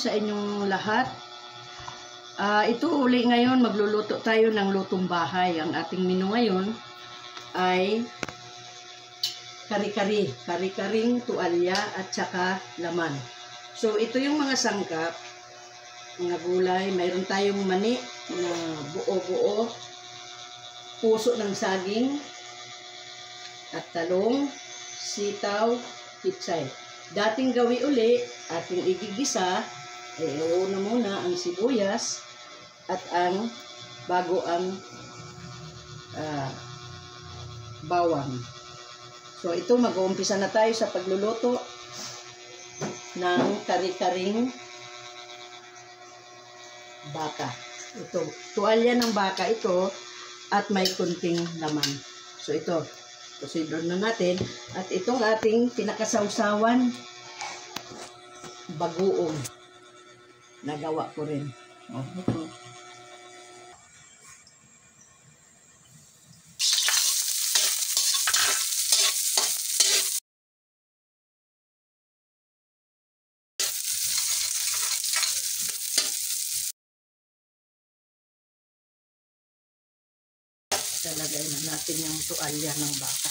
sa inyong lahat. Ito uli ngayon, magluluto tayo ng lutong bahay. Ang ating menu ngayon ay kari-kari. Kari-karing tuwalya at saka laman. So, ito yung mga sangkap, mga gulay. Mayroon tayong mani na buo-buo, puso ng saging, at talong, sitaw, pitsay. Dating gawi uli, ating igigisa, una muna ang sibuyas at ang bago ang bawang. So ito, mag-uumpisa na tayo sa pagluluto ng kari-karing baka. Ito, tuwalya ng baka ito at may kunting laman. So ito, proceed na natin. At itong ating pinakasawsawan, bagoong. Nagawa ko rin. Ito. Lalagay na natin yung tuwalya ng baka.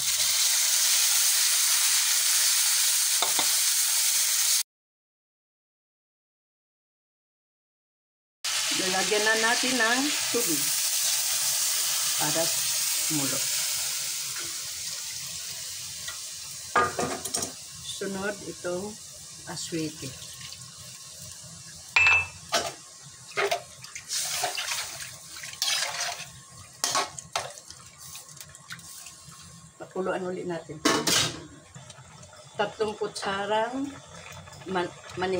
Lalagyan na natin ng tubig para kumulo. Sunod itong aswete. Pakuluan ulit natin. 3 kutsarang mani.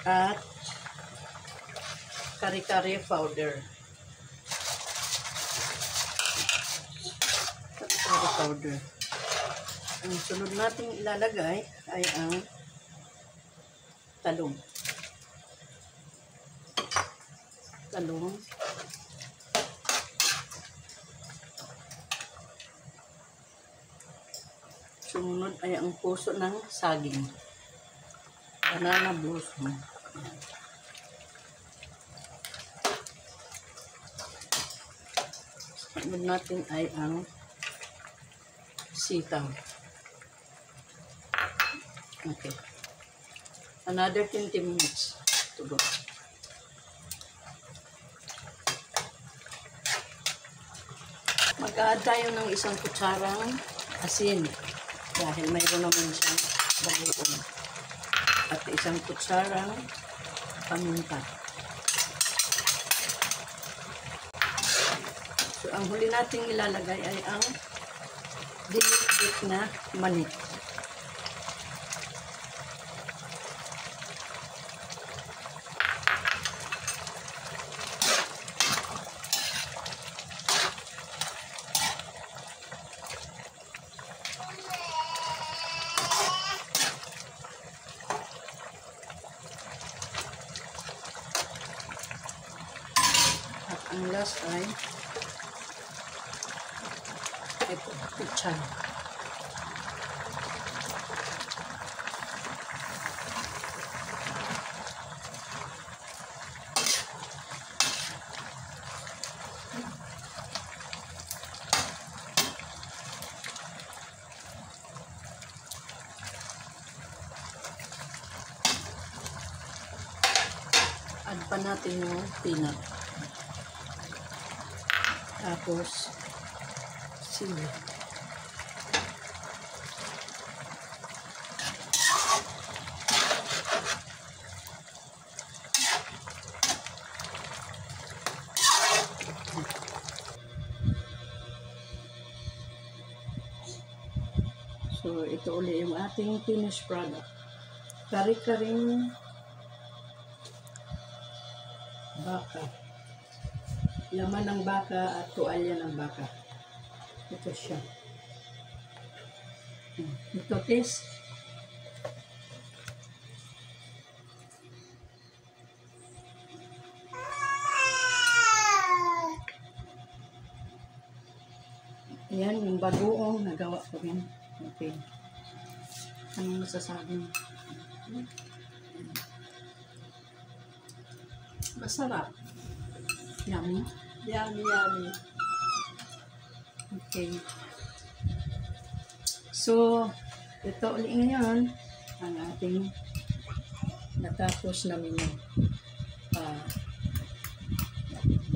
At kari-kari powder. Kari-kari powder. Ang sunod nating ilalagay ay ang talong. Talong. Sumunod ay ang puso ng saging. Banana blossom. Sunod natin ay ang sitaw. Okay. Another 20 minutes to go. Mag-add tayo ng 1 kutsarang asin dahil mayroon naman siyang bagoong. At 1 kutsarang paminta. So, ang huli nating ilalagay ay ang dinikdik na mani. Ang last ay ito, pichay. Add pa natin yung peanut. Tapos, sili. So, ito ulit yung ating finished product. Kari-karing baka. Laman ng baka at tuwalya ng baka. Ito siya. Ito, taste. Ayan, yung bagoong nagawa ko rin. Okay. Anong masasabi mo? Masarap. Yummy? Yummy, yummy. Okay. So, ito ulit ngayon ang ating natapos na menu.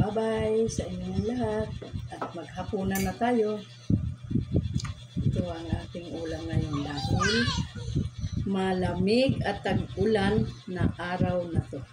Bye-bye sa inyong lahat at maghapunan na tayo. Ito ang ating ulam ngayon dahil malamig at tag-ulan na araw na to.